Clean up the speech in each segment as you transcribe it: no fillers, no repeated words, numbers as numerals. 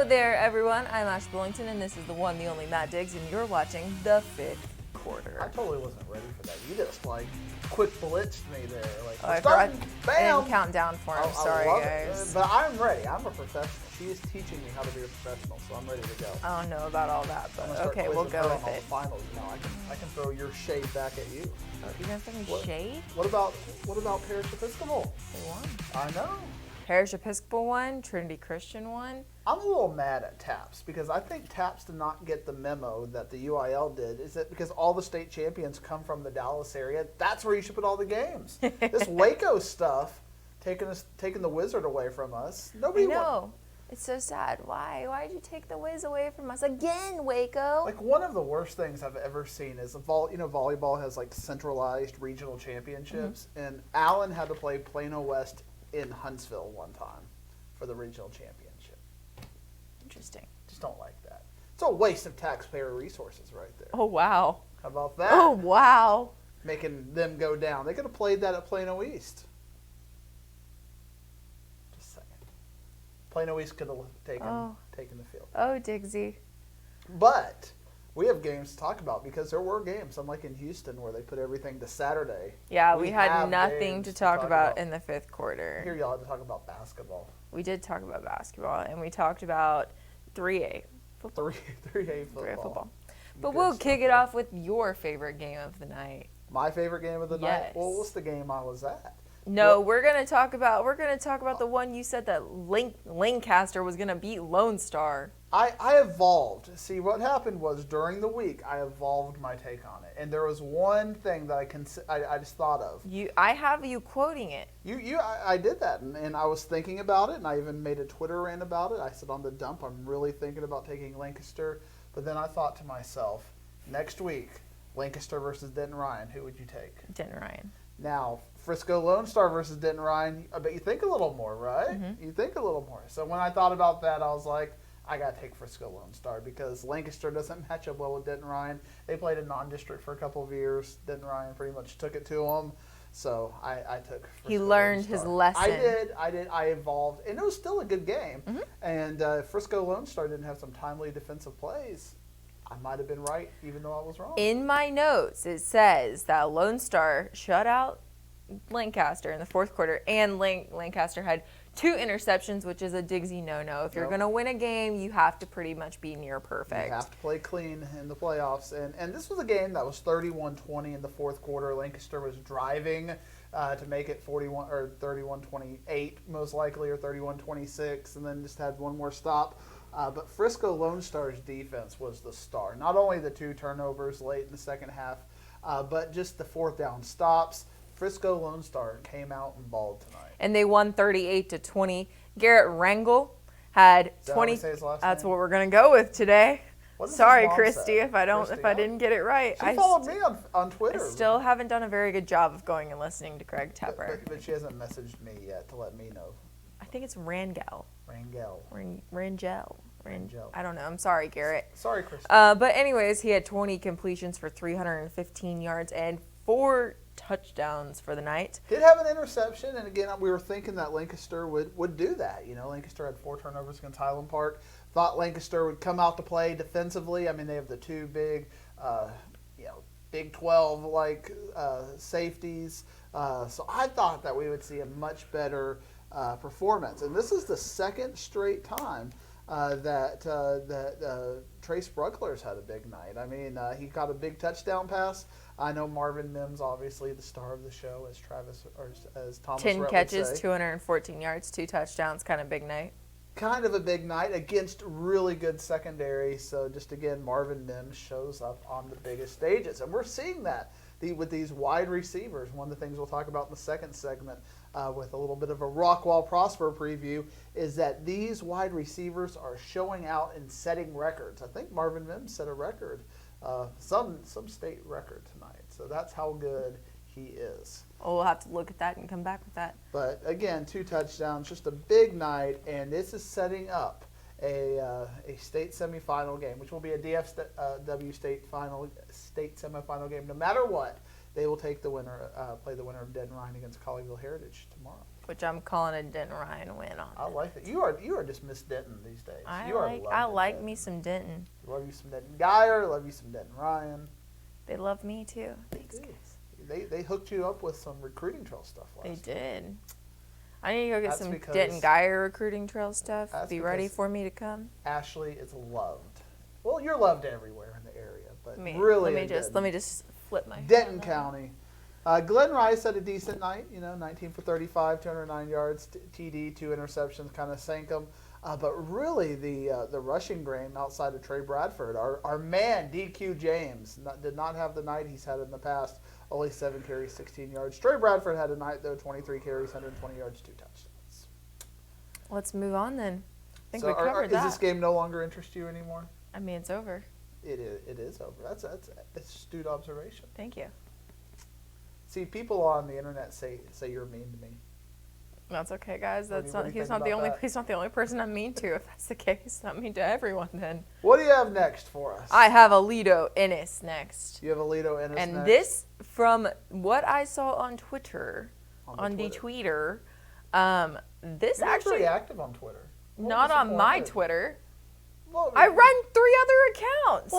there, everyone. I'm Ash Billington, and this is the one, the only Matt Diggs, and you're watching the fifth quarter. I totally wasn't ready for that. You just quick blitzed me there. I Bam! didn't count down for him. Sorry, guys. But I'm ready. I'm a professional. She is teaching me how to be a professional, so I'm ready to go. I don't know about all that, but okay, we'll go with it. Finals. I can throw your shade back at you. Oh, you're gonna throw me shade? What about Parish Episcopal? They won. I know. Parish Episcopal won. Trinity Christian won. I'm a little mad at TAPS because I think TAPS did not get the memo that the UIL did. Is that because all the state champions come from the Dallas area? That's where you should put all the games. This Waco stuff, taking the Wizard away from us. Nobody know. It's so sad. Why? Why did you take the Wiz away from us again, Waco? Like, one of the worst things I've ever seen is volleyball has like centralized regional championships, and Allen had to play Plano West in Huntsville one time for the regional championship. Interesting. Just don't like that. It's a waste of taxpayer resources right there. Oh, wow. How about that? Oh, wow. Making them go down. They could have played that at Plano East. Just saying. Plano East could have taken the field. Oh, Diggsy. But we have games to talk about because there were games, unlike in Houston where they put everything to Saturday. Yeah, we had nothing to talk about in the fifth quarter. Here y'all had to talk about basketball. We did talk about basketball, and we talked about 3A football. 3A football. But we'll kick it off with your favorite game of the night. My favorite game of the night? Well, what's the game I was at? No, we're gonna talk about the one you said that Lancaster was gonna beat Lone Star. I evolved. See, what happened was during the week I evolved my take on it, and there was one thing that I just thought of. I have you quoting it. I did that, and I was thinking about it, and I even made a Twitter rant about it. I said on the dump, I'm really thinking about taking Lancaster, but then I thought to myself, next week, Lancaster versus Denton Ryan, who would you take? Denton Ryan. Now, Frisco Lone Star versus Denton Ryan, I bet you think a little more, right? Mm-hmm. You think a little more. So when I thought about that, I was like, I got to take Frisco Lone Star because Lancaster doesn't match up well with Denton Ryan. They played a non-district for a couple of years. Denton Ryan pretty much took it to them. So I took Frisco He learned his lesson. I did. I evolved. And it was still a good game. Mm-hmm. And Frisco Lone Star didn't have some timely defensive plays. I might have been right, even though I was wrong. In my notes, it says that Lone Star shut out Lancaster in the fourth quarter, and Lancaster had 2 interceptions, which is a Diggsy no-no. If you're going to win a game, you have to pretty much be near perfect. You have to play clean in the playoffs. And this was a game that was 31-20 in the fourth quarter. Lancaster was driving to make it 41 or 31-28 most likely, or 31-26, and then just had one more stop. But Frisco Lone Star's defense was the star. Not only the 2 turnovers late in the second half, but just the fourth down stops. Frisco Lone Star came out and balled tonight. And they won 38-20. Garrett Rangel had 20. That's what we're going to go with today. Sorry, Christy, if I didn't get it right. She followed me on Twitter. I still haven't done a very good job of going and listening to Craig Tepper. But she hasn't messaged me yet to let me know. I think it's Rangel. Rangel. I don't know. I'm sorry, Garrett. Sorry, Christy. But anyways, he had 20 completions for 315 yards and 4 touchdowns for the night. Did have an interception, and again, we were thinking that Lancaster would do that. You know, Lancaster had 4 turnovers against Highland Park. Thought Lancaster would come out to play defensively. I mean, they have the 2 big, Big 12 safeties. So I thought that we would see a much better performance, and this is the second straight time that Trace Bruckler's had a big night. I mean, he got a big touchdown pass. I know Marvin Mims, obviously the star of the show, as Thomas 10 Rhett catches, would say. 214 yards, 2 touchdowns, kind of big night. Kind of a big night against really good secondary. So just again, Marvin Mims shows up on the biggest stages, and we're seeing that with these wide receivers. One of the things we'll talk about in the second segment with a little bit of a Rockwall Prosper preview is that these wide receivers are showing out and setting records. I think Marvin Mims set a record, some state record tonight. So that's how good he is. Oh, we'll have to look at that and come back with that. But again, 2 touchdowns, just a big night, and this is setting up a state semifinal game, which will be a DFW state semifinal game. No matter what, they will take the winner, play the winner of Denton Ryan against Colleyville Heritage tomorrow. which I'm calling a Denton Ryan win on. I like it. You are just Miss Denton these days. I You are like Denton. me some Denton. Love you some Denton Geyer. Love you some Denton Ryan. They love me too. Thanks, do. guys. They hooked you up with some recruiting trail stuff They last. did. I need to go get That's some because- Denton Geyer recruiting trail stuff. That's Be ready because- for me to come. Ashley is loved. Well, you're loved everywhere in the area, but Me. really let in me just flip my Denton County. Glenn Rice had a decent night, 19 for 35, 209 yards, TD, 2 interceptions, kind of sank him. But really, the rushing game outside of Trey Bradford, our man, DQ James, did not have the night he's had in the past. Only 7 carries, 16 yards. Trey Bradford had a night, though, 23 carries, 120 yards, 2 touchdowns. Let's move on then. I think So we covered that. Is this game no longer interest you anymore? I mean, it's over. It is over. That's astute observation. Thank you. See, people on the internet say you're mean to me. That's okay, guys. What do That's you not. He's think not the about only. that? He's not the only person I'm mean to. If that's the case, not mean to everyone. Then What do you have next for us? I have Alito Ennis next. You have Alito Ennis And next? this, from what I saw on Twitter, on the Twitter. tweeter, this You're actually pretty active on Twitter. I'm not on my disappointed. Twitter. Well, I run 3 other accounts.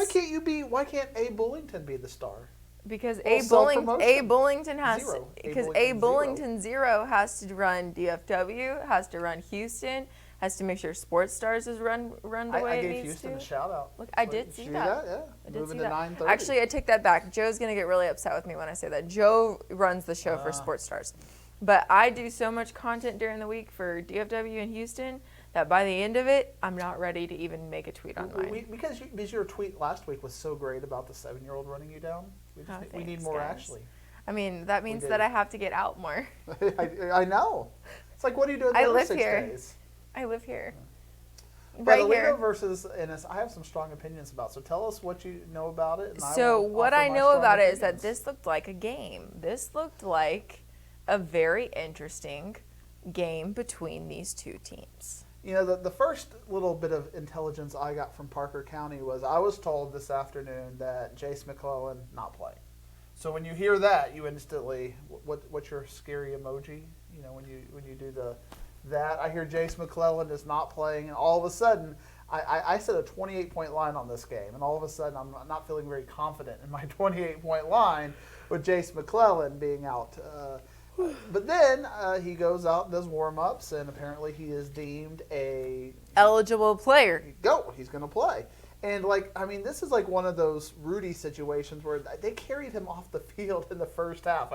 Why can't Abe Bullington be the star? Because Well, A self-promotion. Bullington has Zero. because A A Bullington, Bullington zero has to run DFW, has to run Houston, has to make sure Sports Stars is run the way I it gave needs Houston to. a shout out. Look, I did see that. Yeah. I did Moving see to that. 9:30. Actually, I take that back. Joe's gonna get really upset with me when I say that. Joe runs the show for Sports Stars, but I do so much content during the week for DFW and Houston that by the end of it, I'm not ready to even make a tweet on mine. Because your tweet last week was so great about the 7-year-old running you down. We need thanks, more guys. Ashley. I mean, that means did. that I have to get out more. I know. It's like, what are you doing the I other live 6 here. days? I live here. But Right Alito here. versus Ennis, I have some strong opinions about. So tell us what you know about it. And So will what offer I my know strong about it is that opinions. this looked like a game. This looked like a very interesting game between these two teams. The first little bit of intelligence I got from Parker County was I was told this afternoon that Jace McClellan not play. So when you hear that, you instantly what's your scary emoji? When you do that, I hear Jace McClellan is not playing, and all of a sudden I set a 28-point line on this game, and all of a sudden I'm not feeling very confident in my 28-point line with Jace McClellan being out. But then he goes out and does warm-ups, and apparently he is deemed a Eligible player. he's going to play. And, this is like one of those Rudy situations where they carried him off the field in the first half.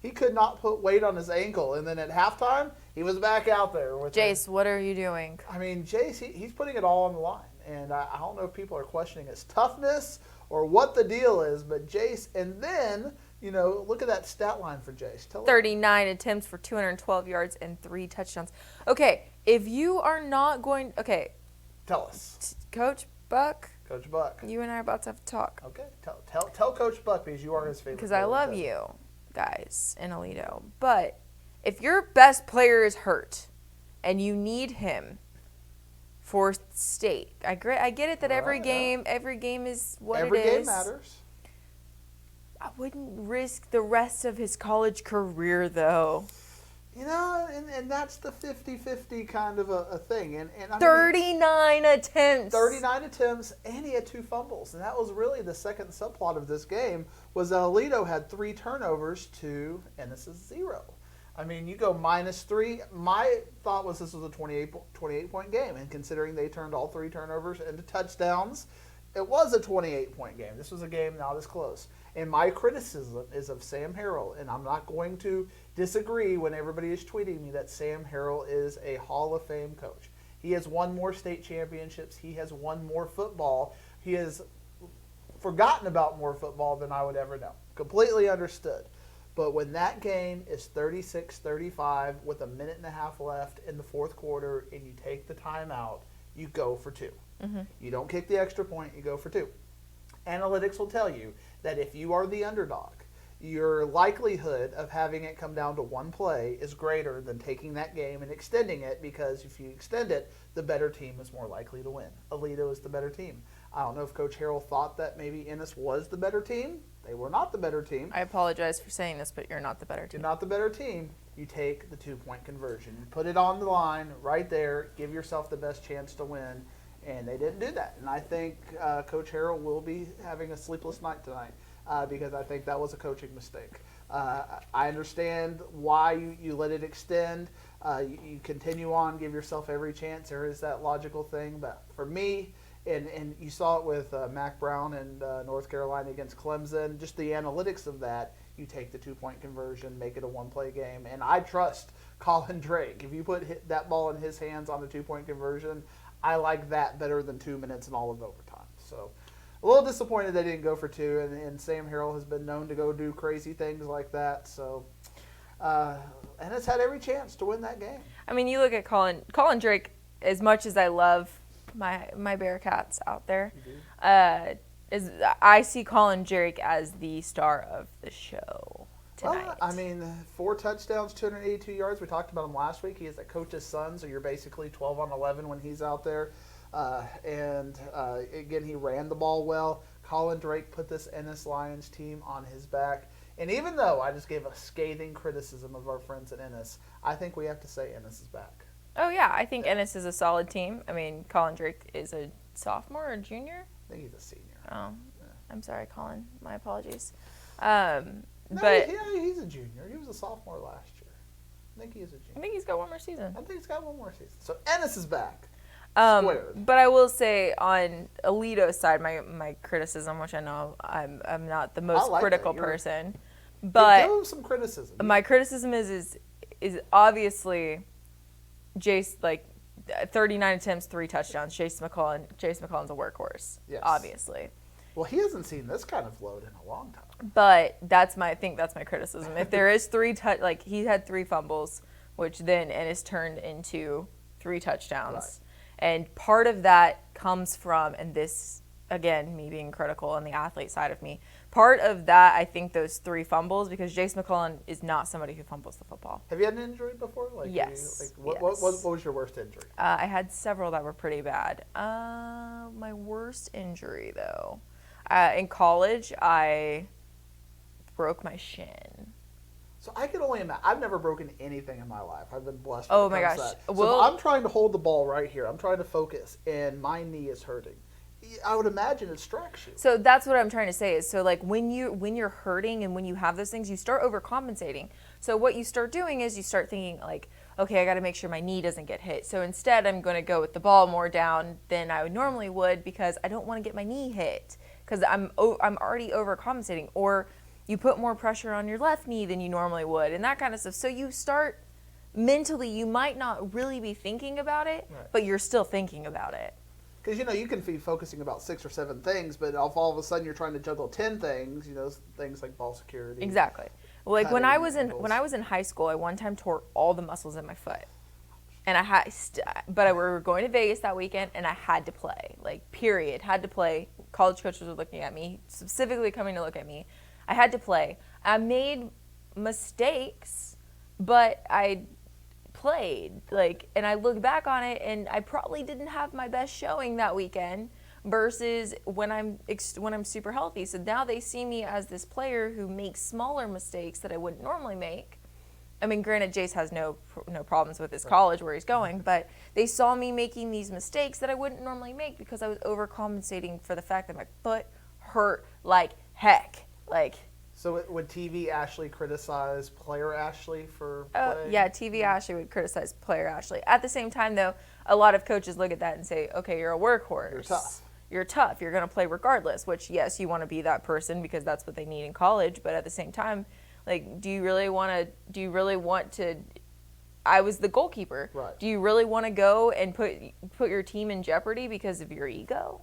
He could not put weight on his ankle, and then at halftime, he was back out there. Jace, what are you doing? Jace, he's putting it all on the line. And I don't know if people are questioning his toughness or what the deal is, but Jace, and then... look at that stat line for Jace. 39 attempts for 212 yards and 3 touchdowns. Okay, if you are not going... Okay, Tell us. Coach Buck, Coach Buck. you and I are about to have a talk. Okay, tell Coach Buck because you are his favorite. Because I player, love Ted. you guys in Alito. But if your best player is hurt and you need him for state, I get it that every Right, game is what Every it is. game matters. I wouldn't risk the rest of his college career, though. And that's the 50-50 kind of a thing. And 39 attempts. 39 attempts, and he had 2 fumbles. And that was really the second subplot of this game, was that Alito had 3 turnovers to Ennis's 0. You go -3. My thought was this was a 28-point game. And considering they turned all 3 turnovers into touchdowns, it was a 28-point game. This was a game not as close. And my criticism is of Sam Harrell, and I'm not going to disagree when everybody is tweeting me that Sam Harrell is a Hall of Fame coach. He has won more state championships. He has won more football. He has forgotten about more football than I would ever know. Completely understood. But when that game is 36-35 with a minute and a half left in the fourth quarter and you take the timeout, you go for 2. Mm-hmm. You don't kick the extra point, you go for 2. Analytics will tell you that if you are the underdog, your likelihood of having it come down to 1 play is greater than taking that game and extending it, because if you extend it, the better team is more likely to win. Alito is the better team. I don't know if Coach Harrell thought that maybe Ennis was the better team. They were not the better team. I apologize for saying this, but you're not the better You're team. not the better team. you take the 2-point conversion. You put it on the line right there, give yourself the best chance to win, and they didn't do that. And I think Coach Harrell will be having a sleepless night tonight because I think that was a coaching mistake. I understand why you let it extend. You continue on, give yourself every chance. There is that logical thing. But for me, and you saw it with Mac Brown and North Carolina against Clemson, just the analytics of that, you take the 2-point conversion, make it a one-play game. And I trust Colin Drake. If you put that ball in his hands on a 2-point conversion, I like that better than 2 minutes and all of overtime. So a little disappointed they didn't go for 2, and Sam Harrell has been known to go do crazy things like that. So, and it's had every chance to win that game. I mean, you look at Colin Drake. As much as I love my Bearcats out there, I see Colin Drake as the star of the show tonight. Well, I mean, 4 touchdowns, 282 yards. We talked about him last week. He is a coach's son, so you're basically 12 on 11 when he's out there. Again, he ran the ball well. Colin Drake put this Ennis Lions team on his back. And even though I just gave a scathing criticism of our friends at Ennis, I think we have to say Ennis is back. Oh, yeah. I think Ennis is a solid team. I mean, Colin Drake is a sophomore or junior? I think he's a senior. Oh, yeah. I'm sorry, Colin. My apologies. But he's a junior. He was a sophomore last year. I think he is a junior. I think he's got one more season. I think he's got one more season. So Ennis is back. But I will say on Alito's side, my criticism, which I know I'm not the most critical person, but give him some criticism. My criticism is obviously Jace, like 39 attempts, 3 touchdowns. Jace McCullen's a workhorse. Yes. Obviously. Well, he hasn't seen this kind of load in a long time. But I think that's my criticism. If there is 3 like he had 3 fumbles, which then Ennis turned into 3 touchdowns. Right. And part of that comes from, and this, again, me being critical on the athlete side of me, part of that, I think those 3 fumbles, because Jace McCullen is not somebody who fumbles the football. Have you had an injury before? Yes. What was your worst injury? I had several that were pretty bad. My worst injury, though, in college, I broke my shin. So I can only imagine. I've never broken anything in my life. I've been blessed. Oh my gosh! So I'm trying to hold the ball right here. I'm trying to focus, and my knee is hurting. I would imagine it distracts you. So that's what I'm trying to say is, so like when you're hurting and when you have those things, you start overcompensating. So what you start doing is you start thinking like, okay, I got to make sure my knee doesn't get hit. So instead, I'm going to go with the ball more down than I normally would because I don't want to get my knee hit because I'm already overcompensating. Or you put more pressure on your left knee than you normally would and that kind of stuff. So you start mentally, you might not really be thinking about it, right, but you're still thinking about it. Because, you can be focusing about 6 or 7 things, but if all of a sudden you're trying to juggle 10 things, things like ball security. Exactly. Like when I was in high school, I one time tore all the muscles in my foot. And we were going to Vegas that weekend, and I had to play. Like, period. Had to play. College coaches were looking at me, specifically coming to look at me. I had to play. I made mistakes, but I played. And I look back on it, and I probably didn't have my best showing that weekend versus when I'm super healthy. So now they see me as this player who makes smaller mistakes that I wouldn't normally make. I mean, granted, Jace has no problems with his college where he's going, but they saw me making these mistakes that I wouldn't normally make because I was overcompensating for the fact that my foot hurt like heck. So would TV Ashley criticize player Ashley for playing? Yeah, TV Ashley would criticize player Ashley. At the same time, though, a lot of coaches look at that and say, okay, you're a workhorse. You're tough. You're tough. You're going to play regardless, which, yes, you want to be that person because that's what they need in college. But at the same time, do you really want to I was the goalkeeper. Right. Do you really want to go and put your team in jeopardy because of your ego?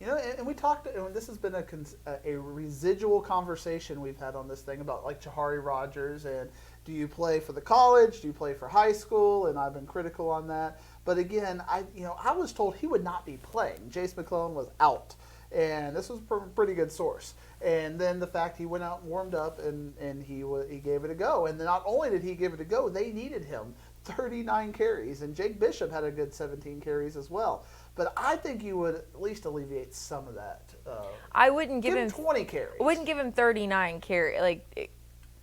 And we talked, and this has been a residual conversation we've had on this thing about Jahari Rogers and do you play for the college, do you play for high school, and I've been critical on that. But again, I was told he would not be playing. Jace McClellan was out, and this was a pretty good source. And then the fact he went out and warmed up and he gave it a go. And then not only did he give it a go, they needed him. 39 carries, and Jake Bishop had a good 17 carries as well. But I think you would at least alleviate some of that. I wouldn't give him 20 carries. I wouldn't give him 39 carries.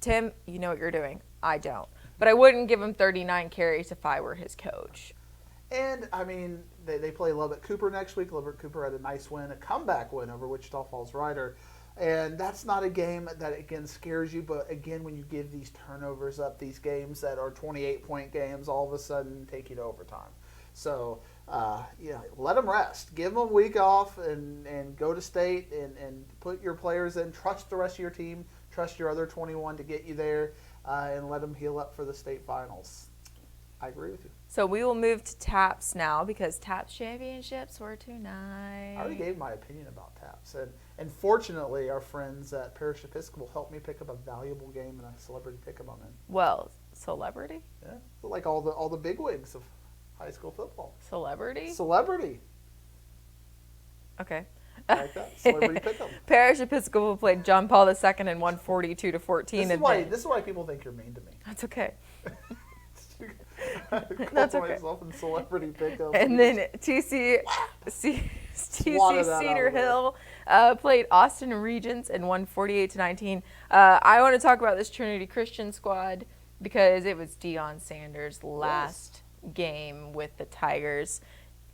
Tim, you know what you're doing. I don't. but I wouldn't give him 39 carries if I were his coach. And, I mean, they play Lubbock Cooper next week. Lubbock Cooper had a nice win, a comeback win over Wichita Falls Rider. And that's not a game that, again, scares you. But, again, when you give these turnovers up, these games that are 28-point games all of a sudden take you to overtime. So, let them rest. Give them a week off and go to state and put your players in. Trust the rest of your team. Trust your other 21 to get you there and let them heal up for the state finals. I agree with you. So we will move to TAPS now because TAPS championships were tonight. I already gave my opinion about TAPS. And fortunately, our friends at Parish Episcopal helped me pick up a valuable game and a celebrity pick 'em I'm in. Well, celebrity? Yeah, like all the bigwigs of high school football. Celebrity? Celebrity. Okay. Like that. Celebrity pick 'em. Parish Episcopal played John Paul II and won 42-14. This is why people think you're mean to me. That's okay. That's okay. Myself in celebrity pickup. And then TC Cedar Hill played Austin Regents and won 48-19. I want to talk about this Trinity Christian squad because it was Deion Sanders' last game with the Tigers.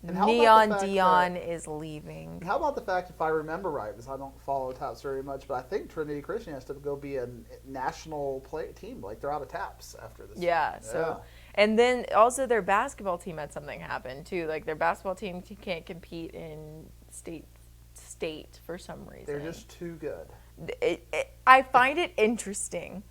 Neon Deion is leaving. How about the fact, if I remember right, because I don't follow TAPS very much, but I think Trinity Christian has to go be a national team. Like, they're out of TAPS after this. Yeah. So, and then also their basketball team had something happen too. Like, their basketball team can't compete in state for some reason. They're just too good. I find it interesting.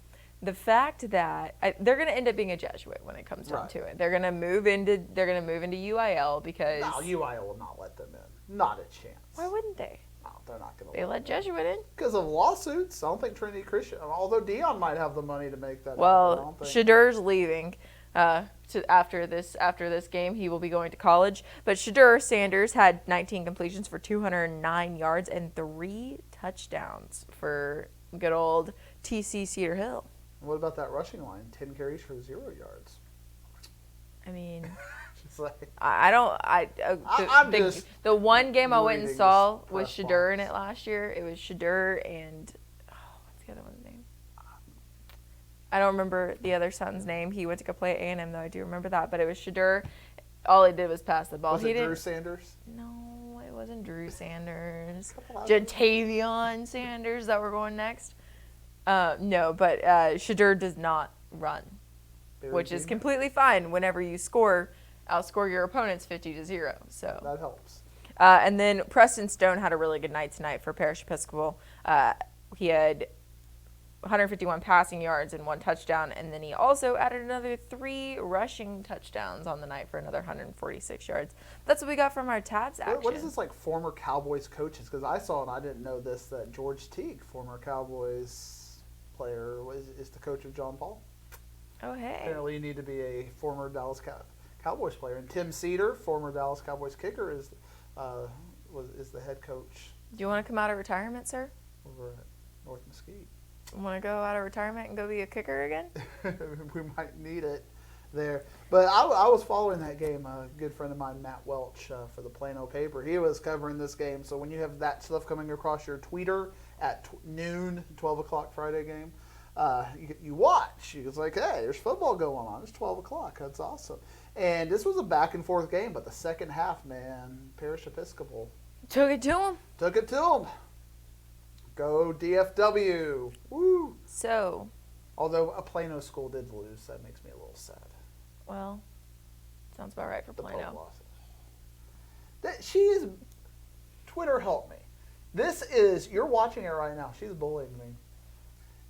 The fact that they're going to end up being a Jesuit when it comes down to it. They're going to move into UIL because no, UIL will not let them in. Not a chance. Why wouldn't they? No, they're not going to. They let Jesuit in because of lawsuits. I don't think Trinity Christian. Although Deion might have the money to make that. Well, Shadur's leaving after this game. He will be going to college. But Shadur Sanders had 19 completions for 209 yards and 3 touchdowns for good old TC Cedar Hill. What about that rushing line? 10 carries for 0 yards. I mean, like, the one game I went and saw with Shadur in it last year. It was Shadur and what's the other one's name? I don't remember the other son's name. He went to go play at A&M though. I do remember that, but it was Shadur. All he did was pass the ball. Was it Drew Sanders? No, it wasn't Drew Sanders. Jatavion Sanders that we're going next. No, but Shadur does not run, which is completely fine whenever you outscore your opponents 50-0. So that helps. And then Preston Stone had a really good night tonight for Parish Episcopal. He had 151 passing yards and 1 touchdown, and then he also added another 3 rushing touchdowns on the night for another 146 yards. That's what we got from our TAPS action. What is this, like, former Cowboys coaches? Because I saw, and I didn't know this, that George Teague, former Cowboys player, is the coach of John Paul. Oh, hey. Apparently you need to be a former Dallas Cowboys player. And Tim Cedar, former Dallas Cowboys kicker, is the head coach. Do you want to come out of retirement, sir? Over at North Mesquite. Want to go out of retirement and go be a kicker again? We might need it there. But I was following that game. A good friend of mine, Matt Welch, for the Plano paper, he was covering this game. So when you have that stuff coming across your Twitter at noon, 12 o'clock Friday game, you watch. It's like, hey, there's football going on. It's 12 o'clock. That's awesome. And this was a back-and-forth game, but the second half, man, Parish Episcopal took it to him. Took it to him. Go DFW. Woo. So. Although a Plano school did lose, that makes me a little sad. Well, sounds about right for Plano. She is. Twitter help me. You're watching it right now. She's bullying me.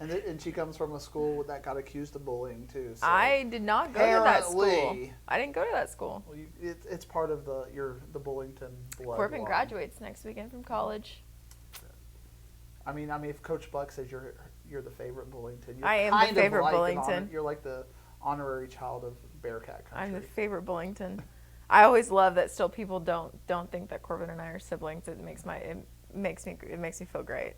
And she comes from a school that got accused of bullying too. So I did not go to that school. I didn't go to that school. Well, it's part of the Bullington blood. Corbin graduates next weekend from college. I mean, if Coach Buck says you're the favorite Bullington, I am the favorite Bullington. You're like the honorary child of Bearcat country. I'm the favorite Bullington. I always love that still people don't think that Corbin and I are siblings. It makes me feel great.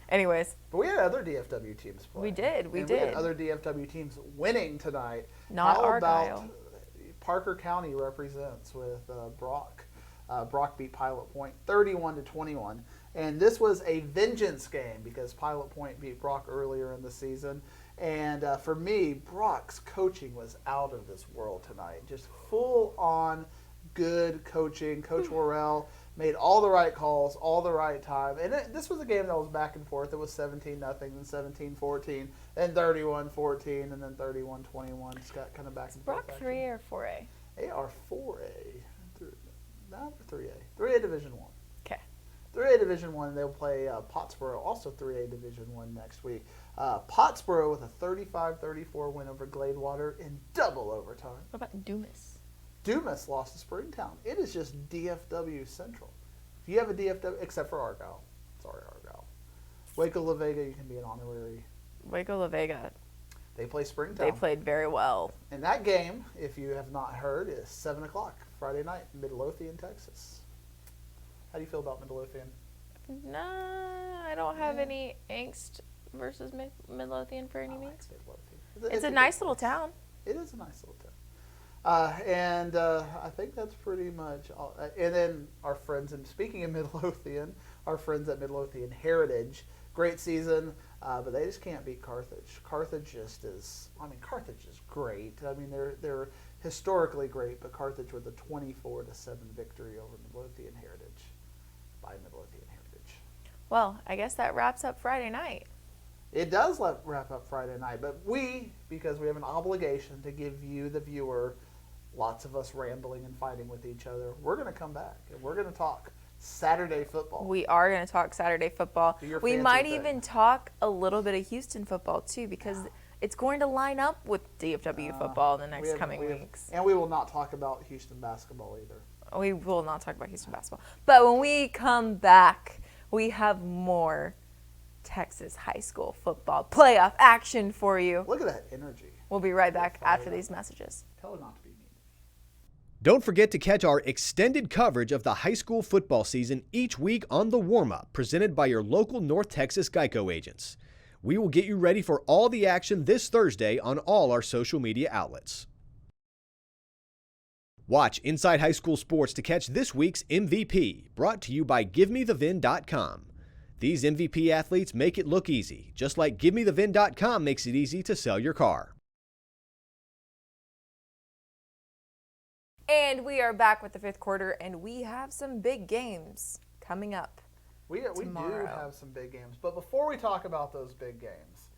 Anyways. But we had other DFW teams playing. We did. We had other DFW teams winning tonight. Not How Argyle. About Parker County represents with Brock. Brock beat Pilot Point 31-21. And this was a vengeance game because Pilot Point beat Brock earlier in the season. And for me, Brock's coaching was out of this world tonight. Just full on good coaching. Coach Worrell made all the right calls, all the right time. And this was a game that was back and forth. It was 17-0, then 17-14, then 31-14, and then 31-21. Just got kind of back and forth. Brock 3A or 4A? They are 4A. Not 3A. 3A Division 1. Okay. 3A Division 1, they'll play Pottsboro, also 3A Division 1 next week. Pottsboro with a 35-34 win over Gladewater in double overtime. What about Dumas? Dumas lost to Springtown. It is just DFW Central. If you have a DFW, except for Argyle. Sorry, Argyle. Waco La Vega, you can be an honorary. Waco La Vega. They play Springtown. They played very well. And that game, if you have not heard, is 7 o'clock Friday night, Midlothian, Texas. How do you feel about Midlothian? Nah, I don't have any angst versus Midlothian for any I like means. Midlothian. It's a nice little town. It is a nice little town. And I think that's pretty much all. And then our friends, and speaking of Midlothian, our friends at Midlothian Heritage, great season, but they just can't beat Carthage. Carthage just is, Carthage is great. They're historically great, but Carthage with a 24-7 victory over Midlothian Heritage by Midlothian Heritage. Well, I guess that wraps up Friday night. It does wrap up Friday night, but because we have an obligation to give you, the viewer, lots of us rambling and fighting with each other, we're going to come back and we're going to talk Saturday football. We are going to talk Saturday football. We might even talk a little bit of Houston football too, because it's going to line up with DFW football in the next coming weeks. And we will not talk about Houston basketball either. We will not talk about Houston basketball. But when we come back, we have more Texas high school football playoff action for you. Look at that energy. We'll be right back after these messages. Tell her not to be mean. Don't forget to catch our extended coverage of the high school football season each week on The Warm-Up, presented by your local North Texas Geico agents. We will get you ready for all the action this Thursday on all our social media outlets. Watch Inside High School Sports to catch this week's MVP, brought to you by GiveMeTheVin.com. These MVP athletes make it look easy, just like GiveMeTheVin.com makes it easy to sell your car. And we are back with the fifth quarter, and we have some big games coming up. We do have some big games, but before we talk about those big games,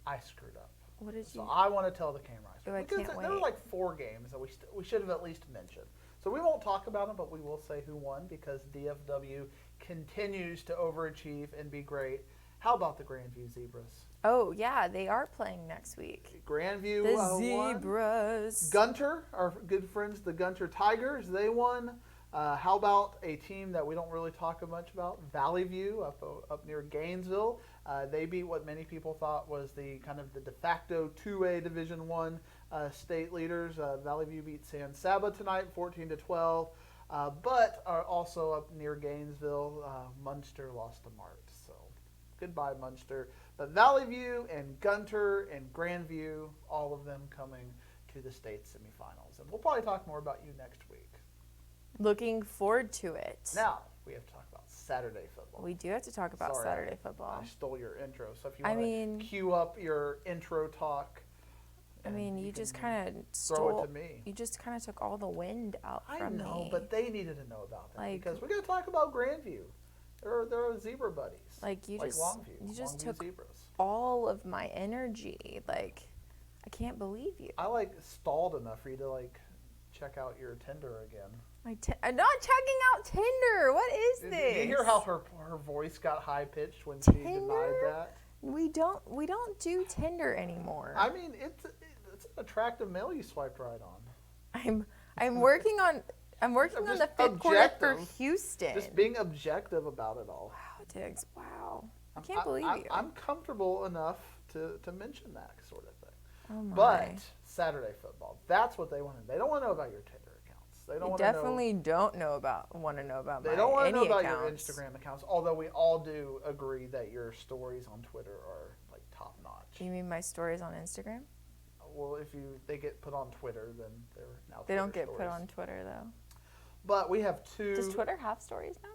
I screwed up. What did you? So I want to tell the camera. Oh, I can't there were wait. like 4 games that we should have at least mentioned. So we won't talk about them, but we will say who won because DFW continues to overachieve and be great. How about the Grandview Zebras? Oh, yeah, they are playing next week. Grandview The won. Zebras. Gunter, our good friends, the Gunter Tigers, they won. How about a team that we don't really talk much about, Valley View up near Gainesville? They beat what many people thought was the kind of the de facto 2A Division I state leaders. Valley View beat San Saba tonight, 14-12. But are also up near Gainesville, Munster lost to Mart. So goodbye, Munster. But Valley View and Gunter and Grandview, all of them coming to the state semifinals. And we'll probably talk more about you next week. Looking forward to it. Now, we have to talk about Saturday football. We do have to talk about Sorry, Saturday football. I stole your intro, so if you want to cue up your intro talk. You just kind of throw it to me. You just kind of took all the wind out from me. I know, but they needed to know about that because we got to talk about Grandview. They're zebra buddies. You just took zebras. all of my energy. I can't believe you. I stalled enough for you to check out your Tinder again. I'm not checking out Tinder. What is this? Did you hear how her voice got high pitched when she denied that? We don't do Tinder anymore. It's an attractive male you swiped right on. I'm working on the fifth quarter for Houston. Just being objective about it all. Wow, Diggs. Wow. I can't believe you. I'm comfortable enough to mention that sort of thing. Oh my. But Saturday football, that's what they want to. They don't want to know about your Tinder accounts. They don't want to know about They don't want to know about your Instagram accounts. Although we all do agree that your stories on Twitter are top notch. You mean my stories on Instagram? Well, if they get put on Twitter, then they're now. They don't get put on Twitter though. But we have 2. Does Twitter have stories now?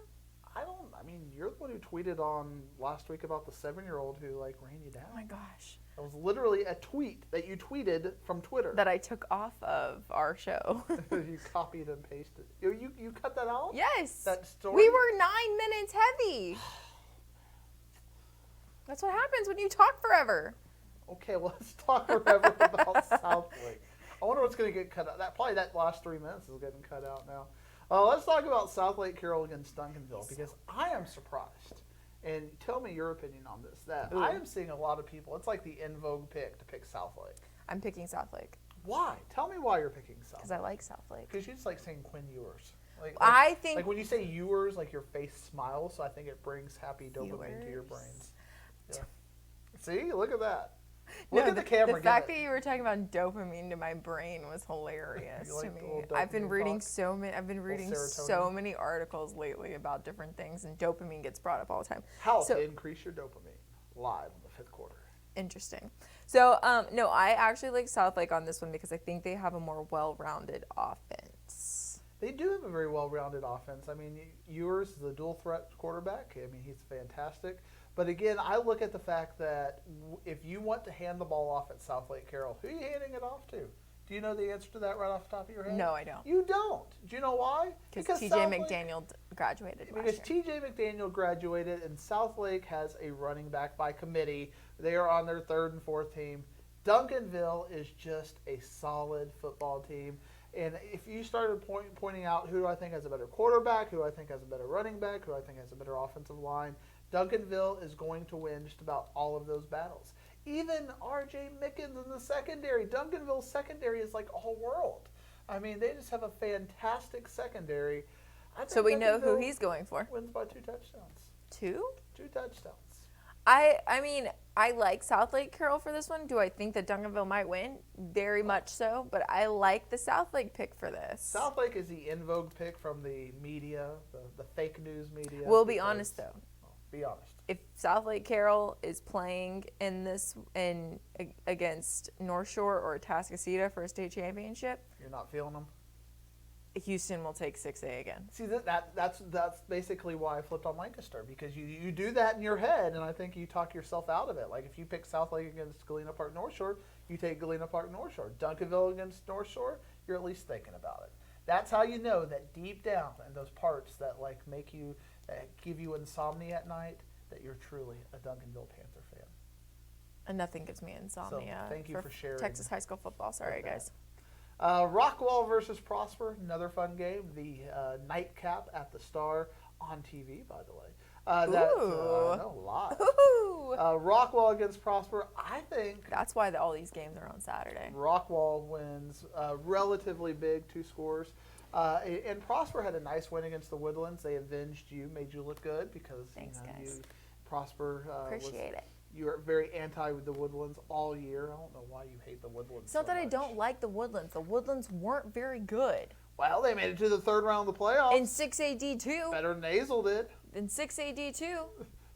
I mean, you're the one who tweeted on last week about the 7-year-old who like ran you down. Oh my gosh. That was literally a tweet that you tweeted from Twitter. That I took off of our show. You copied and pasted. You cut that out? Yes. That story? We were 9 minutes heavy. That's what happens when you talk forever. Okay, well, let's talk forever about Southlake. I wonder what's going to get cut out. That last 3 minutes is getting cut out now. Let's talk about Southlake Carroll against Duncanville because I am surprised. And tell me your opinion on this. That Ooh. I am seeing a lot of people. It's like the in vogue pick to pick Southlake. I'm picking Southlake Why? Tell me why you're picking Southlake. because I like Southlake. Because you just like saying Quinn Ewers. I think Like when you say Ewers, like your face smiles, so I think it brings happy dopamine to your brains. Yeah. See, look at that. Look at the camera. The fact that you were talking about dopamine to my brain was hilarious You to like the me. little I've been dopamine reading talk? so many. I've been reading so serotonin? many articles lately about different things, and dopamine gets brought up all the time. How So- to increase your dopamine live in the 5th quarter. Interesting. So, no, I actually like Southlake on this one because I think they have a more well-rounded offense. They do have a very well-rounded offense. I mean, Ewers is a dual-threat quarterback. I mean, he's fantastic. But again, I look at the fact that if you want to hand the ball off at Southlake Carroll, who are you handing it off to? Do you know the answer to that right off the top of your head? No, I don't. You don't. Do you know why? Because TJ Southlake- McDaniel graduated last Because year. TJ McDaniel graduated and Southlake has a running back by committee. They are on their 3rd and 4th team. Duncanville is just a solid football team. And if you started pointing out who I think has a better quarterback, who I think has a better running back, who I think has a better offensive line, Duncanville is going to win just about all of those battles. Even R.J. Mickens in the secondary. Duncanville's secondary is like all world. I mean, they just have a fantastic secondary. I think So we know who Duncanville he's going for. wins by 2 touchdowns. 2? 2 touchdowns. I mean, I like Southlake Carroll for this one. Do I think that Duncanville might win? Very much so, but I like the Southlake pick for this. Southlake is the in vogue pick from the media, the fake news media. We'll be because- honest though. Be honest. If Southlake Carroll is playing in this against North Shore or Atascocita for a state championship, You're not feeling them. Houston will take 6A again. See that's basically why I flipped on Lancaster, because you do that in your head, and I think you talk yourself out of it. Like if you pick Southlake against Galena Park North Shore, you take Galena Park North Shore. Duncanville against North Shore, you're at least thinking about it. That's how you know that deep down in those parts that like make you give you insomnia at night, that you're truly a Duncanville Panther fan. And nothing gives me insomnia. thank you for sharing Texas high school football. Sorry, that. guys. Rockwall versus Prosper, another fun game. The nightcap at the Star on TV, by the way. No, live. Ooh. Rockwall against Prosper. I think That's why all these games are on Saturday. Rockwall wins relatively big, 2 scores. And Prosper had a nice win against the Woodlands. They avenged you, made you look good because Thanks, guys. Prosper Appreciate it. You were very anti the Woodlands all year. I don't know why you hate the Woodlands. It's not so that I much. don't like the Woodlands. The Woodlands weren't very good. Well, they made it to the 3rd round of the playoffs. In 6AD2. Better than Hazel did. In 6AD2.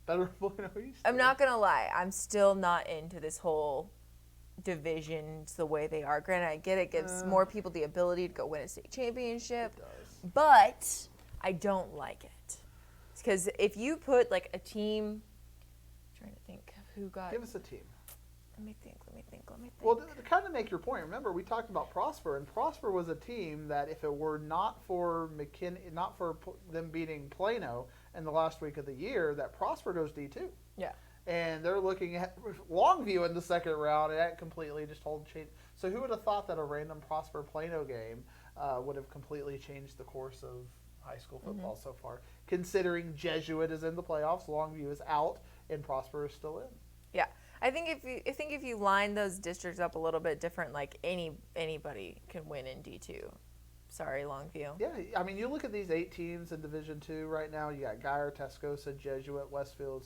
Better than Bueno East. I'm not going to lie. I'm still not into this whole divisions the way they are. Granted, I get it gives more people the ability to go win a state championship. It does. But I don't like it. Because if you put like a team, I'm trying to think of who got. Give us a team. Let me think. Well, to kind of make your point, remember we talked about Prosper, and Prosper was a team that if it were not for them beating Plano in the last week of the year, that Prosper goes D2. Yeah. And they're looking at Longview in the 2nd round, and that completely just changed. So who would have thought that a random Prosper Plano game would have completely changed the course of high school football so far? Considering Jesuit is in the playoffs, Longview is out, and Prosper is still in. Yeah. I think if you line those districts up a little bit different, like anybody can win in D2. Sorry, Longview. Yeah, I mean, you look at these 8 teams in Division II right now. You got Geyer, Tascosa, Jesuit, Westfield,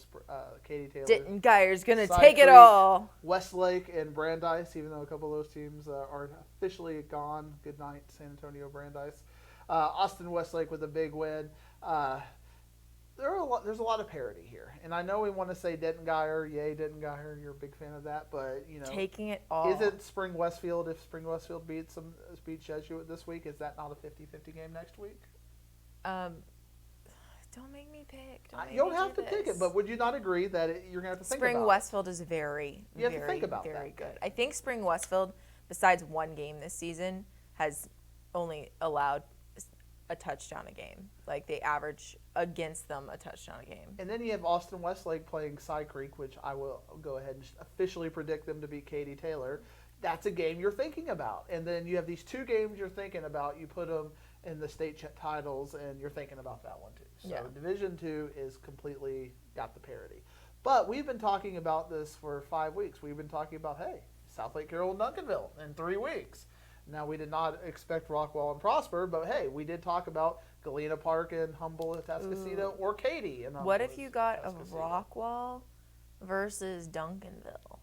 Katy Taylor, Denton Geyer's gonna Side take it Creek. all. Westlake, and Brandeis. Even though a couple of those teams are officially gone. Good night, San Antonio Brandeis. Austin Westlake with a big win. There's a lot of parity here, and I know we want to say Denton Geyer, yay Denton Geyer, you're a big fan of that, but you know, Taking it all. isn't Spring Westfield, if Spring Westfield beats Jesuit this week, is that not a 50-50 game next week? Don't make me pick. You don't have to pick it, but would you not agree that you're going to have to think Spring about it? Westfield is very, You have to very, think about very that. good. I think Spring Westfield, besides one game this season, has only allowed a touchdown a game. Like they average against them a touchdown a game. And then you have Austin Westlake playing Cy Creek, which I will go ahead and officially predict them to beat Katy Taylor. That's a game you're thinking about. And then you have these two games you're thinking about. You put them in the state titles, and you're thinking about that one too. So Yeah. Division II is completely got the parity. But we've been talking about this for 5 weeks. We've been talking about, hey, South Lake Carroll and Duncanville in 3 weeks. Now, we did not expect Rockwall and Prosper, but hey, we did talk about Galena Park and Humboldt, Atascocita, or Katy. And What if you got a Rockwall versus Duncanville?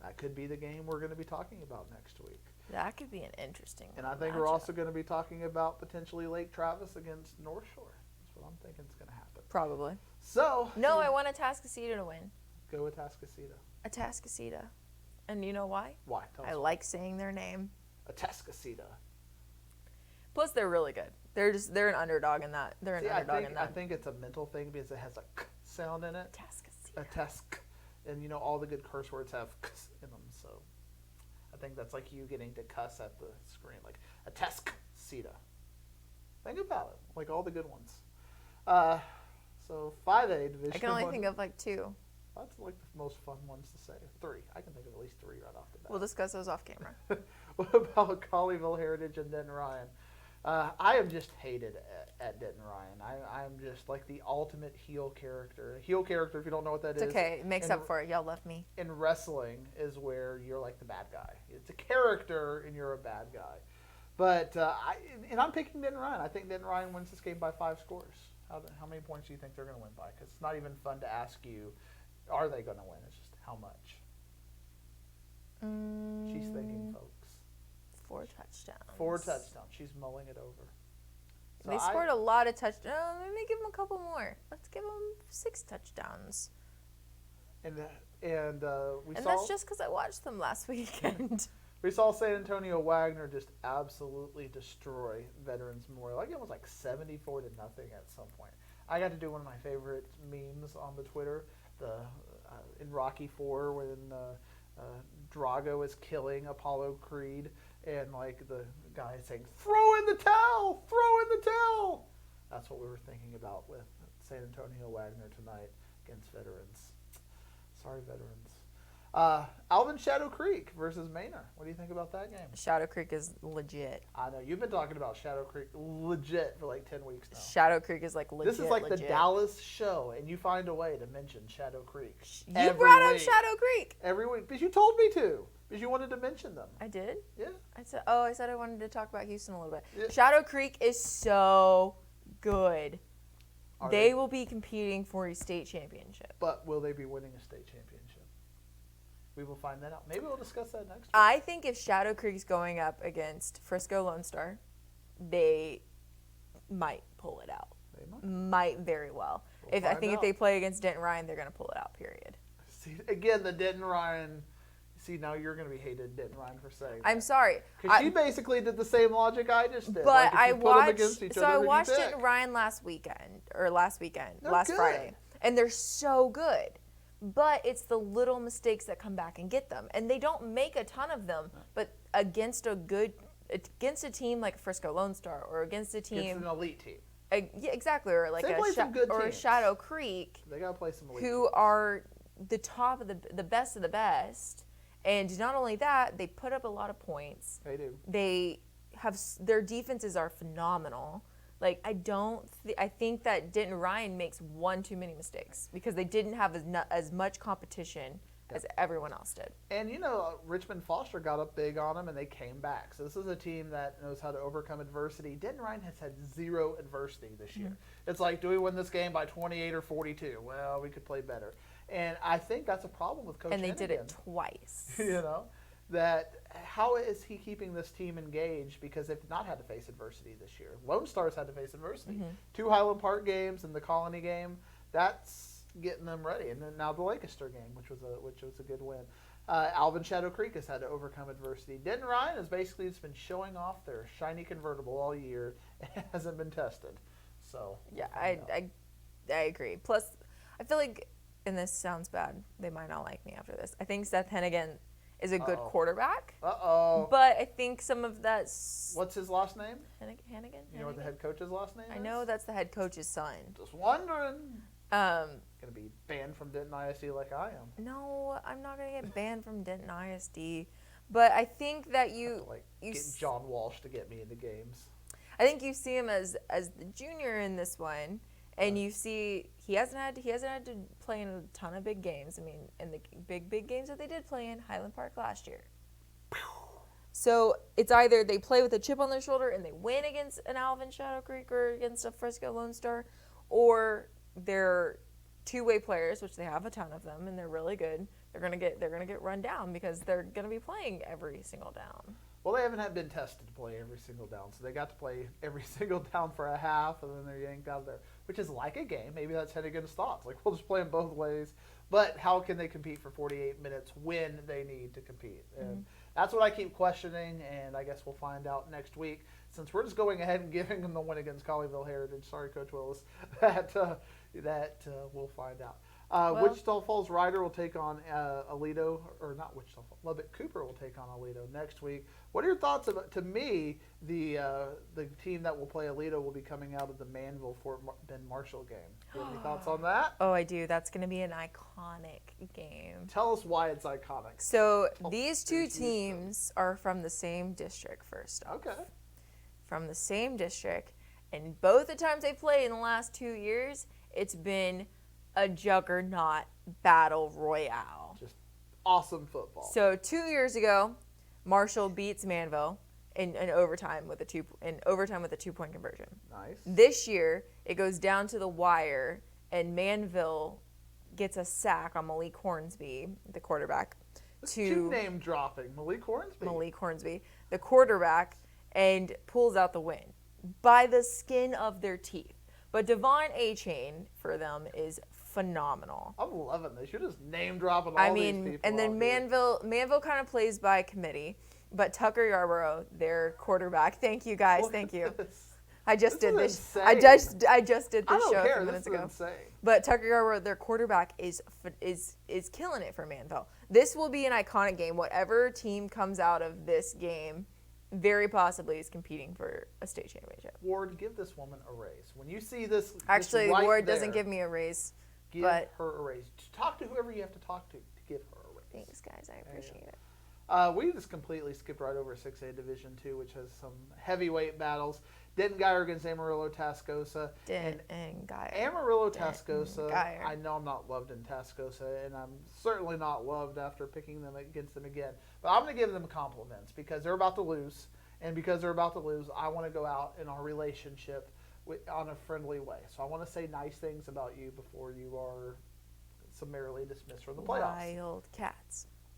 That could be the game we're going to be talking about next week. That could be an interesting And I think we're also going to be talking about potentially Lake Travis against North Shore. That's what I'm thinking is going to happen. Probably. So, No, I want Atascocita to win. go with Atascocita. Atascocita. And you know why? Why? Tell I us. like saying their name. Atascocita. Plus, they're really good. They're an underdog in that. They're an See, underdog in I that. think it's a mental thing because it has a k sound in it. Atascocita. A tesk. And you know, all the good curse words have k's in them. So I think that's like you getting to cuss at the screen. Like a Atascocita. Think about it. Like all the good ones. So 5A division. I can only one. think of like 2. That's like the most fun ones to say. 3. I can think of at least 3 right off the bat. We'll discuss those off camera. What about Colleyville Heritage and Denton Ryan? I am just hated at Denton Ryan. I'm just like the ultimate heel character. Heel character, if you don't know what that It's is. okay. It makes in- up for it. Y'all love me. In wrestling is where you're like the bad guy. It's a character and you're a bad guy. But I'm picking Denton Ryan. I think Denton Ryan wins this game by 5 scores. How many points do you think they're going to win by? Because it's not even fun to ask you, are they going to win? It's just how much. She's thinking, folks. 4 touchdowns. 4 touchdowns. She's mulling it over. So They scored a lot of touchdowns. Let me give them a couple more. Let's give them 6 touchdowns. And And saw that's just because I watched them last weekend. we saw San Antonio Wagner just absolutely destroy Veterans Memorial. Like it was like 74-0 at some point. I got to do one of my favorite memes on the Twitter, in Rocky IV when Drago is killing Apollo Creed, and like the guy is saying, "Throw in the towel! Throw in the towel!" That's what we were thinking about with San Antonio Wagner tonight against Veterans. Sorry, Veterans. Alvin Shadow Creek versus Manor. What do you think about that game? Shadow Creek is legit. I know you've been talking about Shadow Creek legit for like 10 weeks now. Shadow Creek is like legit. This is like legit. the Dallas show, and you find a way to mention Shadow Creek. You every brought up week. Shadow Creek. Every week, because you told me to, because you wanted to mention them. I did. Yeah. I said I wanted to talk about Houston a little bit. Yeah. Shadow Creek is so good. Are They will be competing for a state championship. But will they be winning a state championship? We will find that out. Maybe we'll discuss that next week. I think if Shadow Creek's going up against Frisco Lone Star, they might pull it out. They might. Might very well. We'll I find think if out. they play against Denton Ryan, they're going to pull it out. Period. See, again, the Denton Ryan. See, now you're going to be hated, Denton Ryan, for saying I'm sorry. Because she basically did the same logic I just did. But Like, if I you put them watched. against each So other, I who do you watched pick? Denton Ryan last weekend, last They're Friday, good. and they're so good. But it's the little mistakes that come back and get them, and they don't make a ton of them. But against a team like Frisco Lone Star, or against a It's team, an elite team. yeah, exactly, or like They play some good or a teams. Shadow Creek, They got to play some elite who teams. are the top of the best of the best. And not only that, they put up a lot of points. They do. They have their defenses are phenomenal. Like I think that Denton Ryan makes one too many mistakes because they didn't have as much competition as everyone else did. And, you know, Richmond Foster got up big on them, and they came back. So this is a team that knows how to overcome adversity. Denton Ryan has had 0 adversity this year. It's like, do we win this game by 28 or 42? Well, we could play better. And I think that's a problem with Coach And they did Hennigan. it twice. You know, that how is he keeping this team engaged, because they've not had to face adversity this year. Lone Stars had to face adversity. 2 Highland Park games and the Colony game, that's getting them ready. And then now the Lancaster game, which was a good win. Alvin Shadow Creek has had to overcome adversity. Denton Ryan has basically just been showing off their shiny convertible all year. It hasn't been tested. So Yeah, we'll find out. I agree. Plus, I feel like, and this sounds bad, they might not like me after this. I think Seth Hennigan is a good quarterback, Uh-oh. but I think some of that What's his last name? Hannigan. You know what the head coach's last name is? I know that's the head coach's son. Just wondering. Um, Gonna be banned from Denton ISD like I am. no, I'm not gonna get banned from Denton ISD, but I think that you Getting John Walsh to get me into games. I think you see him as the junior in this one, and you see he hasn't had to play in a ton of big games. I mean, in the big games that they did play in Highland Park last year. So it's either they play with a chip on their shoulder and they win against an Alvin Shadow Creek or against a Frisco Lone Star, or they're two-way players, which they have a ton of them, and they're really good. They're gonna get run down because they're gonna be playing every single down. Well, they haven't been tested to play every single down, so they got to play every single down for a half, and then they're yanked out of there, which is like a game. Maybe that's Hennigan's thoughts. Like, we'll just play them both ways, but how can they compete for 48 minutes when they need to compete? And that's what I keep questioning, and I guess we'll find out next week. Since we're just going ahead and giving them the win against Colleyville Heritage, sorry, Coach Willis, that we'll find out. Wichita Falls Rider will take on Aledo, or not Wichita Falls, Lubbock Cooper will take on Aledo next week. What are your thoughts about? To me, the team that will play Aledo will be coming out of the Manville Fort Bend Marshall game. Do you have any thoughts on that? Oh, I do. That's going to be an iconic game. Tell us why it's iconic. So these two teams are from the same district. First off, Okay. from the same district, and both the times they played in the last 2 years, it's been a juggernaut battle royale. Just awesome football. So 2 years ago, Marshall beats Manville in overtime with a 2-point conversion. Nice. This year, it goes down to the wire, and Manville gets a sack on Malik Hornsby, the quarterback. Two name dropping. Malik Hornsby. The quarterback, and pulls out the win by the skin of their teeth. But Devon A-Chain for them is phenomenal. I'm loving this. You're just name dropping all these people. And then Manville kind of plays by committee, but Tucker Yarborough, their quarterback. Thank you guys. Thank you. I just did this. I just did this show a few minutes ago. Insane. But Tucker Yarborough, their quarterback, is killing it for Manville. This will be an iconic game. Whatever team comes out of this game, very possibly is competing for a state championship. Ward, give this woman a raise. When you see this, Actually, right Ward there, doesn't give me a raise. Give her a raise. Talk to whoever you have to talk to give her a raise. Thanks, guys. I appreciate it. We just completely skipped right over 6A Division II, which has some heavyweight battles. Denton Guyer against Amarillo Tascosa. Amarillo Tascosa, I know I'm not loved in Tascosa, and I'm certainly not loved after picking them against them again. But I'm going to give them compliments because they're about to lose. And because they're about to lose, I want to go out in our relationship on a friendly way. So I want to say nice things about you before you are summarily dismissed from the playoffs.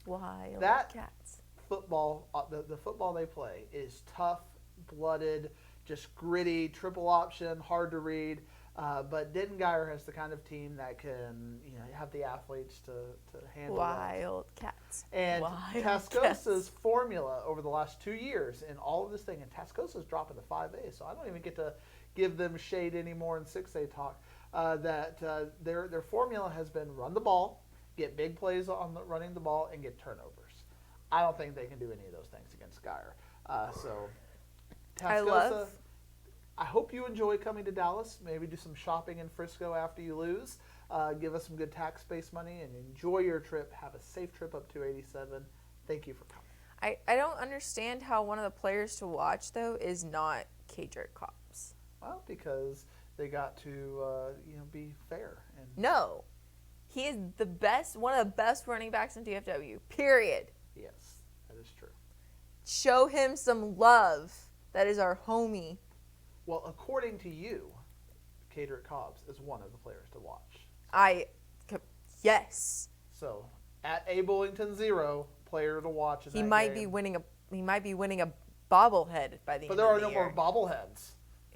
Wildcats. Football, the football they play is tough-blooded, just gritty, triple option, hard to read. But Denton Guyer has the kind of team that can have the athletes to handle Wildcats. And Tascosa's formula over the last 2 years in all of this thing, and Tascosa's dropping to 5A, so I don't even get to give them shade anymore in 6A talk, their formula has been run the ball, get big plays on running the ball, and get turnovers. I don't think they can do any of those things against Guyer. So Tascosa, I hope you enjoy coming to Dallas. Maybe do some shopping in Frisco after you lose. Give us some good tax-based money and enjoy your trip. Have a safe trip up to 87. Thank you for coming. I don't understand how one of the players to watch, though, is not Kadrick Cobbs. Well, because they got to be fair. And no. He is one of the best running backs in DFW, period. Yes, that is true. Show him some love. That is our homie. Well, according to you, Kadrick Cobbs is one of the players to watch. Yes. So, at A Bullington 0, player to watch in he that might game. He might be winning a bobblehead by the end of the year. But there are no more bobbleheads.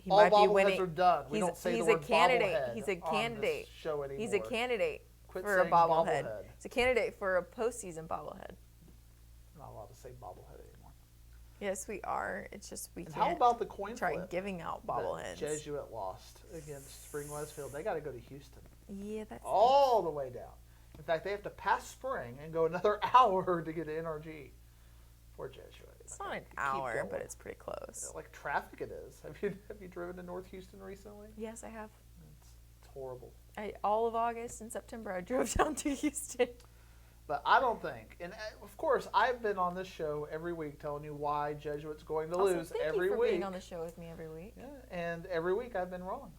All bobbleheads are done. We don't say the word bobblehead. He's a candidate. On this show anymore. He's a candidate Quit for a saying bobblehead. He's a candidate for a postseason bobblehead. I'm not allowed to say bobblehead anymore. Yes, we are. It's just we And how can't about the coin try flip giving out that bobbleheads. Jesuit lost against Spring Westfield? They got to go to Houston. Yeah, that's All the way down. In fact, they have to pass Spring and go another hour to get to NRG. Poor Jesuit. It's not an Keep hour, going. but it's pretty close. Like traffic it is. Have you driven to North Houston recently? Yes, I have. It's horrible. All of August and September, I drove down to Houston. But I don't think, and of course, I've been on this show every week telling you why Jesuit's going to Also, lose thank every you for week. being on the show with me every week. Yeah, and every week I've been wrong.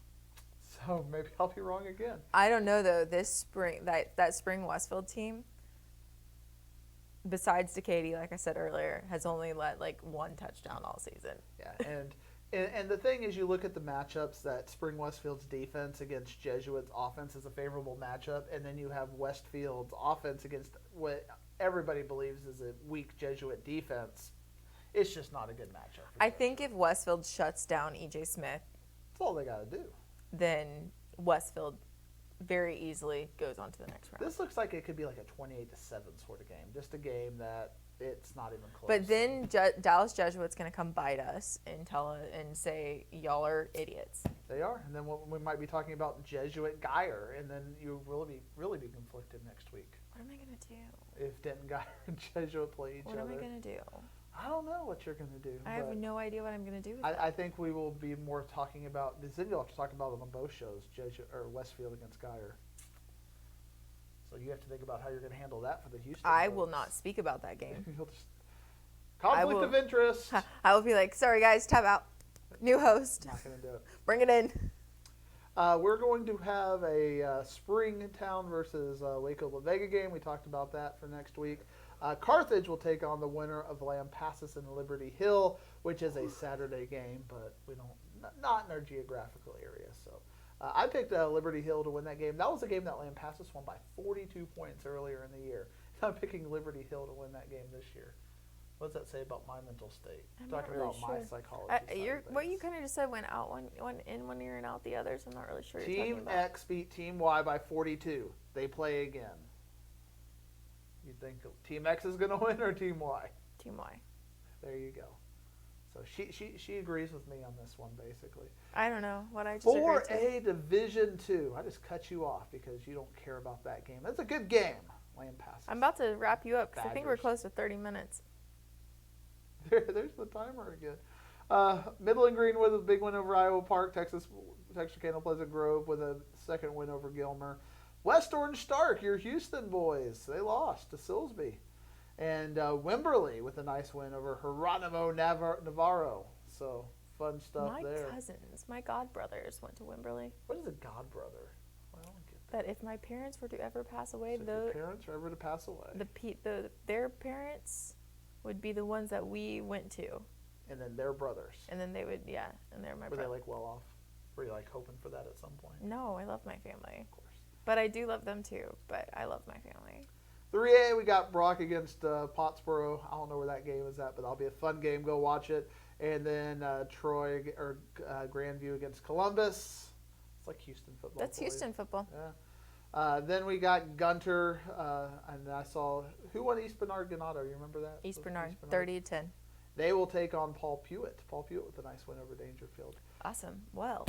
So maybe I'll be wrong again. I don't know though. This spring, that spring Westfield team, besides Decatur, like I said earlier, has only let like one touchdown all season. Yeah, and the thing is, you look at the matchups that Spring Westfield's defense against Jesuit's offense is a favorable matchup, and then you have Westfield's offense against what everybody believes is a weak Jesuit defense. It's just not a good matchup. I think if Westfield shuts down EJ Smith, That's all they got to do. then Westfield very easily goes on to the next round. This looks like it could be like a 28-7 sort of game, just a game that it's not even close. But then Dallas Jesuit's going to come bite us and and say y'all are idiots. They are, and then we might be talking about Jesuit Geyer, and then you really be conflicted next week What am I going to do? if Denton Geyer and Jesuit play each What other. am I going to do? I don't know what you're going to do. I have but no idea what I'm going to do with I think we will be more talking about. Then you'll have to talk about it on both shows, Jesuit or Westfield against Geyer. So you have to think about how you're going to handle that for the Houston. I will folks. not speak about that game. You'll just, conflict of interest. I will be like, sorry guys, time out. New host. Not going to do it. Bring it in. We're going to have a Springtown versus Waco La Vega game. We talked about that for next week. Carthage will take on the winner of Lampasas and Liberty Hill, which is a Saturday game, but we don't not in our geographical area. So I picked Liberty Hill to win that game. That was a game that Lampasas won by 42 points earlier in the year. I'm picking Liberty Hill to win that game this year. What does that say about my mental state? I'm Talking not about really my sure. psychology. side of What you things. kind of just said went out one in one ear and out the other, so I'm not really sure what you're Team talking about. X beat Team Y by 42. They play again. You think Team X is going to win or Team Y? Team Y. There you go. So she agrees with me on this one, basically. I don't know what I just agreed to. 4A Division II. I just cut you off because you don't care about that game. That's a good game, Lampasas. I'm about to wrap you up because I think we're Badgers. close to 30 minutes. There's the timer again. Midland Green with a big win over Iowa Park. Texarkana Pleasant Grove with a second win over Gilmer. West Orange Stark, your Houston boys, they lost to Silsbee. And Wimberley with a nice win over Geronimo Navarro. So fun stuff My there. cousins, my godbrothers went to Wimberley. What is a godbrother? I don't get That if my parents were to ever pass away, that. So if your parents are ever to pass away, their parents would be the ones that we went to, and then their brothers. and then they would and they're my Were they brothers. like well off? Were you like hoping for that at some point? No, I love my family, Of course. but I do love them too. But I love my family. 3A, we got Brock against Pottsboro. I don't know where that game is at, but that'll be a fun game. Go watch it. And then Troy or Grandview against Columbus. It's like Houston football. That's for you. Houston football. Yeah. Then we got Gunter, and I saw who won East Bernard Ganado. You remember that? East Was Bernard, 30-10. They will take on Paul Pewitt. Paul Pewitt with a nice win over Dangerfield. Awesome. Well,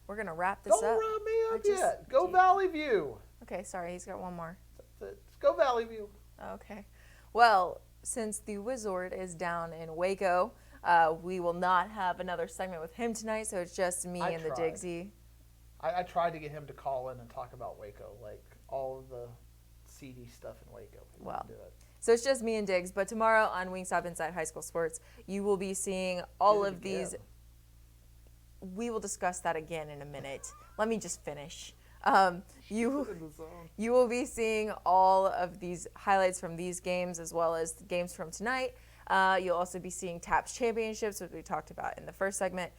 we're gonna wrap this Don't up. wrap me I up just- yet. Go Valley View. Okay, sorry, he's got one more. That's it. Just go Valley View. Okay. Well, since the Wizard is down in Waco, we will not have another segment with him tonight, so it's just me I and the tried. Digsy. I tried to get him to call in and talk about Waco, like all of the seedy stuff in Waco. He Wow. wouldn't do it. So it's just me and Diggs. But tomorrow on Wingstop Inside High School Sports, you will be seeing all Do it of these. again. We will discuss that again in a minute. Let me just finish. You In the zone. You will be seeing all of these highlights from these games as well as the games from tonight. You'll also be seeing TAPS championships, which we talked about in the first segment.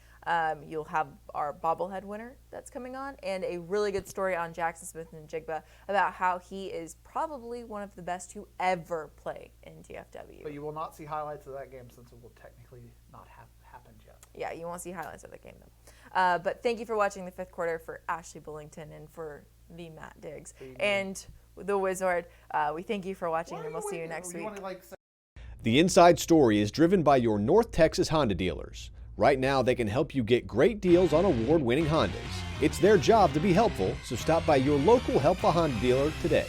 You'll have our bobblehead winner that's coming on, and a really good story on Jackson Smith and Jigba about how he is probably one of the best to ever play in DFW. But you will not see highlights of that game since it will technically not have happened yet. Yeah, you won't see highlights of the game though. But thank you for watching the fifth quarter for Ashley Bullington and for the Matt Diggs Thank you. and the Wizard. We thank you for watching, Why and are we'll see you waiting? next You week. wanna, like, say The Inside Story is driven by your North Texas Honda dealers. Right now, they can help you get great deals on award-winning Hondas. It's their job to be helpful, so stop by your local Help a Honda dealer today.